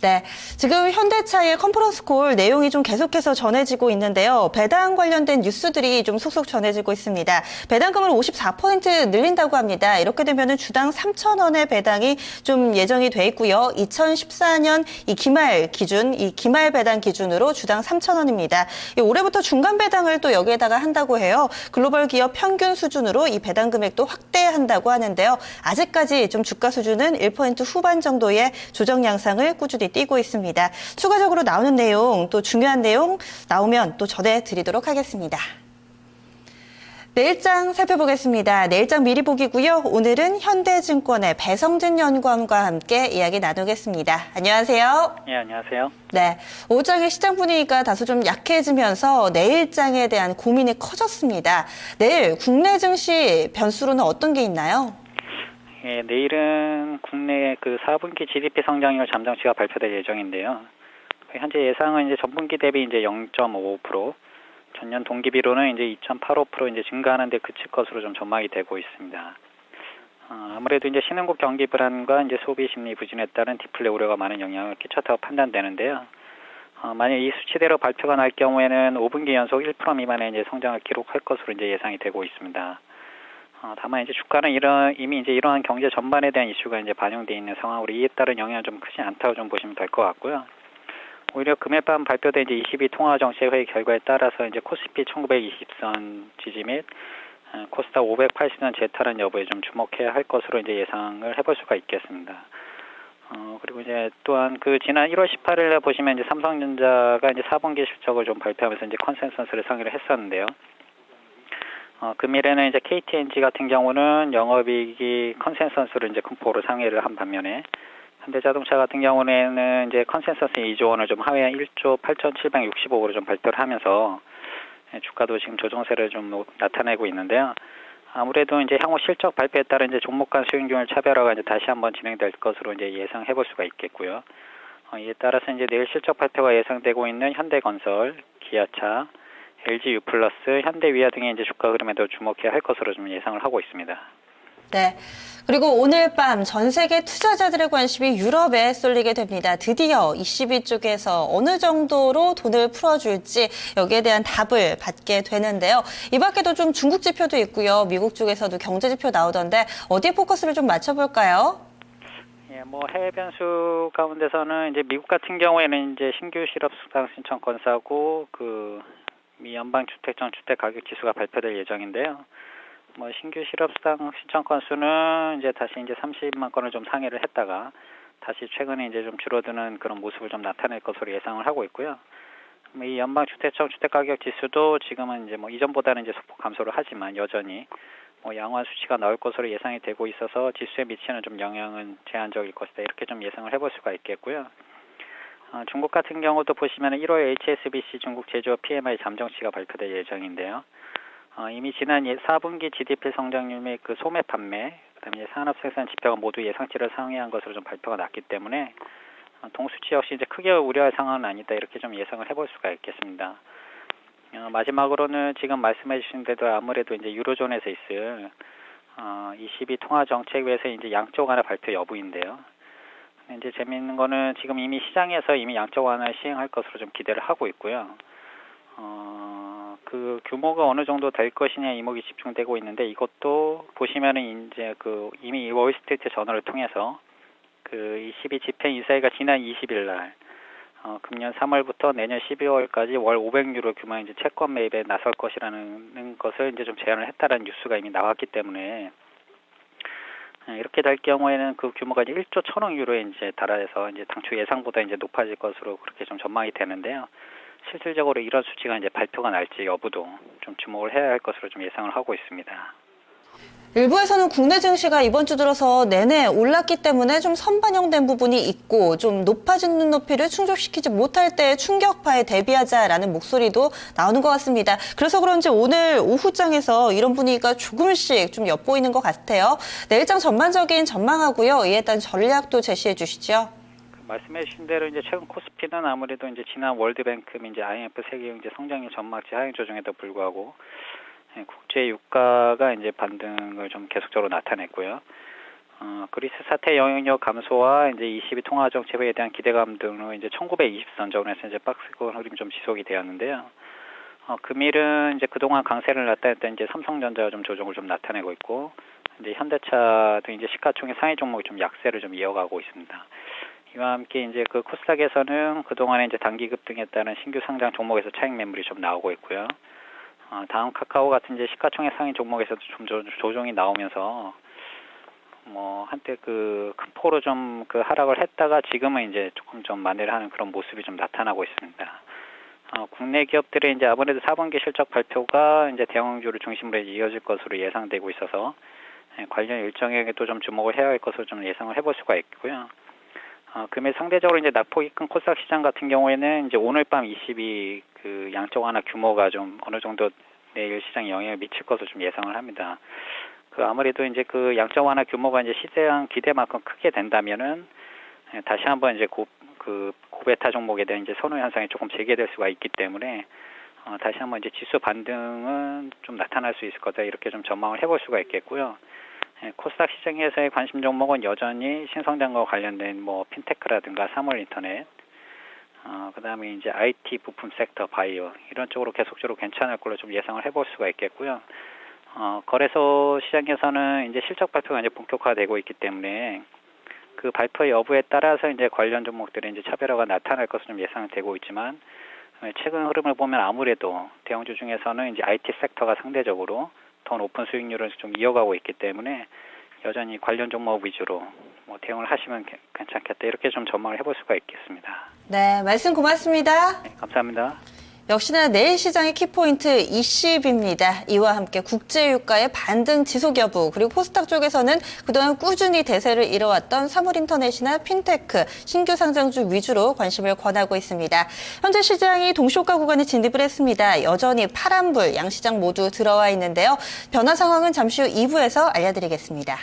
네, 지금 현대차의 컨퍼런스 콜 내용이 좀 계속해서 전해지고 있는데요. 배당 관련된 뉴스들이 좀 속속 전해지고 있습니다. 배당금을 54% 늘린다고 합니다. 이렇게 되면 주당 3,000원의 배당이 좀 예정이 돼 있고요. 2014년 이 기말 배당 기준으로 주당 3,000원입니다. 올해부터 중간 배당을 또 여기에다가 한다고 해요. 글로벌 기업 평균 수준으로 이 배당 금액도 확대한다고 하는데요. 아직까지 좀 주가 수준은 1% 후반 정도의 조정 양상을 꾸준히 띄고 있습니다. 추가적으로 나오는 내용, 또 중요한 내용 나오면 또 전해드리도록 하겠습니다. 내일장 살펴보겠습니다. 내일장 미리 보기고요. 오늘은 현대증권의 배성진 연구원과 함께 이야기 나누겠습니다. 안녕하세요. 네, 안녕하세요. 네, 오후장의 시장 분위기가 다소 좀 약해지면서 내일장에 대한 고민이 커졌습니다. 내일 국내 증시 변수로는 어떤 게 있나요? 예, 내일은 국내 그 4분기 GDP 성장률 잠정치가 발표될 예정인데요. 현재 예상은 이제 전분기 대비 이제 0.55%, 전년 동기비로는 이제 2.85% 이제 증가하는 데 그칠 것으로 좀 전망이 되고 있습니다. 아무래도 이제 신흥국 경기 불안과 이제 소비 심리 부진에 따른 디플레 우려가 많은 영향을 끼쳤다고 판단되는데요. 만약 이 수치대로 발표가 날 경우에는 5분기 연속 1% 미만의 이제 성장을 기록할 것으로 이제 예상이 되고 있습니다. 다만 이제 주가는 이미 이제 이러한 경제 전반에 대한 이슈가 이제 반영돼 있는 상황으로 이에 따른 영향은 좀 크지 않다고 좀 보시면 될 것 같고요. 오히려 금요일 밤 발표된 이제 22 통화정책회의 결과에 따라서 이제 코스피 1920선 지지 및 코스닥 580선 재탈환 여부에 좀 주목해야 할 것으로 이제 예상을 해볼 수가 있겠습니다. 그리고 이제 또한 그 지난 1월 18일에 보시면 이제 삼성전자가 이제 4분기 실적을 좀 발표하면서 이제 컨센서스를 상의를 했었는데요. 금일에는 이제 KTNG 같은 경우는 영업이익이 컨센서스를 이제 큰 폭으로 상회를 한 반면에 현대자동차 같은 경우는 이제 컨센서스 2조 원을 좀 하회한 1조 8,765억으로 좀 발표를 하면서 주가도 지금 조정세를 좀 나타내고 있는데요. 아무래도 이제 향후 실적 발표에 따른 이제 종목 간 수익률 차별화가 이제 다시 한번 진행될 것으로 이제 예상해 볼 수가 있겠고요. 이에 따라서 이제 내일 실적 발표가 예상되고 있는 현대건설, 기아차, LG U+, 현대위아 등의 이제 주가 흐름에도 주목해야 할 것으로 좀 예상을 하고 있습니다. 네. 그리고 오늘 밤 전 세계 투자자들의 관심이 유럽에 쏠리게 됩니다. 드디어 ECB 쪽에서 어느 정도로 돈을 풀어줄지 여기에 대한 답을 받게 되는데요. 이 밖에도 좀 중국 지표도 있고요. 미국 쪽에서도 경제 지표 나오던데 어디에 포커스를 좀 맞춰볼까요? 예, 뭐 해외 변수 가운데서는 이제 미국 같은 경우에는 이제 신규 실업 수당 신청 건수하고 미 연방 주택정 주택 가격 지수가 발표될 예정인데요. 뭐 신규 실업 수당 신청 건수는 이제 다시 이제 30만 건을 좀 상회를 했다가 다시 최근에 이제 좀 줄어드는 그런 모습을 좀 나타낼 것으로 예상을 하고 있고요. 이 연방 주택정 주택 가격 지수도 지금은 이제 뭐 이전보다는 이제 소폭 감소를 하지만 여전히 뭐 양호한 수치가 나올 것으로 예상이 되고 있어서 지수에 미치는 좀 영향은 제한적일 것이다 이렇게 좀 예상을 해볼 수가 있겠고요. 중국 같은 경우도 보시면 1월 HSBC 중국 제조업 PMI 잠정치가 발표될 예정인데요. 이미 지난 4분기 GDP 성장률 및 그 소매 판매, 그다음에 산업 생산 지표가 모두 예상치를 상회한 것으로 좀 발표가 났기 때문에 동수치 역시 이제 크게 우려할 상황은 아니다 이렇게 좀 예상을 해볼 수가 있겠습니다. 마지막으로는 지금 말씀해주신 대로 아무래도 이제 유로존에서 있을 22 통화정책위에서 이제 양적 완화 발표 여부인데요. 이제 재미있는 거는 지금 이미 시장에서 이미 양적 완화를 시행할 것으로 좀 기대를 하고 있고요. 그 규모가 어느 정도 될 것이냐 이목이 집중되고 있는데 이것도 보시면은 이제 이미 월스트리트 저널을 통해서 22 집행 인사회가 지난 20일 날 금년 3월부터 내년 12월까지 월 500유로 규모의 이제 채권 매입에 나설 것이라는 것을 이제 좀 제안을 했다라는 뉴스가 이미 나왔기 때문에 이렇게 될 경우에는 그 규모가 이제 1조 1,000억 유로에 이제 달해서 이제 당초 예상보다 이제 높아질 것으로 그렇게 좀 전망이 되는데요. 실질적으로 이런 수치가 이제 발표가 날지 여부도 좀 주목을 해야 할 것으로 좀 예상을 하고 있습니다. 일부에서는 국내 증시가 이번 주 들어서 내내 올랐기 때문에 좀 선반영된 부분이 있고 좀 높아진 눈높이를 충족시키지 못할 때 충격파에 대비하자라는 목소리도 나오는 것 같습니다. 그래서 그런지 오늘 오후장에서 이런 분위기가 조금씩 좀 엿보이는 것 같아요. 내일장 전반적인 전망하고요. 이에 따른 전략도 제시해 주시죠. 말씀해 주신 대로 이제 최근 코스피는 아무래도 이제 지난 월드뱅크 이제 IMF 세계경제 성장률 전망치 하향 조정에도 불구하고 국제 유가가 이제 반등을 좀 계속적으로 나타냈고요. 그리스 사태 영향력 감소와 이제 22 통화 정책에 대한 기대감 등으로 이제 1920선 전후에서 이제 박스권 흐름이 좀 지속이 되었는데요. 금일은 이제 그동안 강세를 나타냈던 이제 삼성전자가 좀 조정을 좀 나타내고 있고, 이제 현대차 등 이제 시가총액 상위 종목이 좀 약세를 좀 이어가고 있습니다. 이와 함께 이제 그 코스닥에서는 그동안에 이제 단기 급등에 따른 신규 상장 종목에서 차익 매물이 좀 나오고 있고요. 다음 카카오 같은 이제 시가총액 상위 종목에서도 좀 조정이 나오면서 한때 그 큰 폭으로 좀 그 하락을 했다가 지금은 이제 조금 좀 만회를 하는 그런 모습이 좀 나타나고 있습니다. 국내 기업들의 이제 아무래도 4분기 실적 발표가 이제 대형주를 중심으로 이어질 것으로 예상되고 있어서 관련 일정에도 좀 주목을 해야 할 것으로 좀 예상을 해볼 수가 있고요. 금일 상대적으로 이제 낙폭이 큰 코스닥 시장 같은 경우에는 이제 오늘 밤 22 그 양적 완화 규모가 좀 어느 정도 내일 시장에 영향을 미칠 것으로 좀 예상을 합니다. 아무래도 이제 그 양적 완화 규모가 이제 시장 기대만큼 크게 된다면은 다시 한번 이제 고베타 종목에 대한 이제 선호 현상이 조금 재개될 수가 있기 때문에 다시 한번 이제 지수 반등은 좀 나타날 수 있을 거다 이렇게 좀 전망을 해볼 수가 있겠고요. 코스닥 시장에서의 관심 종목은 여전히 신성장과 관련된 핀테크라든가 사물인터넷, 그다음에 이제 IT 부품 섹터, 바이오 이런 쪽으로 계속적으로 괜찮을 걸로 좀 예상을 해볼 수가 있겠고요. 거래소 시장에서는 이제 실적 발표가 이제 본격화되고 있기 때문에 그 발표 여부에 따라서 이제 관련 종목들의 이제 차별화가 나타날 것으로 좀 예상되고 있지만, 최근 흐름을 보면 아무래도 대형주 중에서는 이제 IT 섹터가 상대적으로 더 높은 수익률을 좀 이어가고 있기 때문에 여전히 관련 종목 위주로 대응을 하시면 괜찮겠다 이렇게 좀 전망을 해볼 수가 있겠습니다. 네, 말씀 고맙습니다. 네, 감사합니다. 역시나 내일 시장의 키포인트 20입니다. 이와 함께 국제유가의 반등 지속 여부, 그리고 코스닥 쪽에서는 그동안 꾸준히 대세를 이뤄왔던 사물인터넷이나 핀테크, 신규 상장주 위주로 관심을 권하고 있습니다. 현재 시장이 동시효과 구간에 진입을 했습니다. 여전히 파란불, 양시장 모두 들어와 있는데요. 변화 상황은 잠시 후 2부에서 알려드리겠습니다.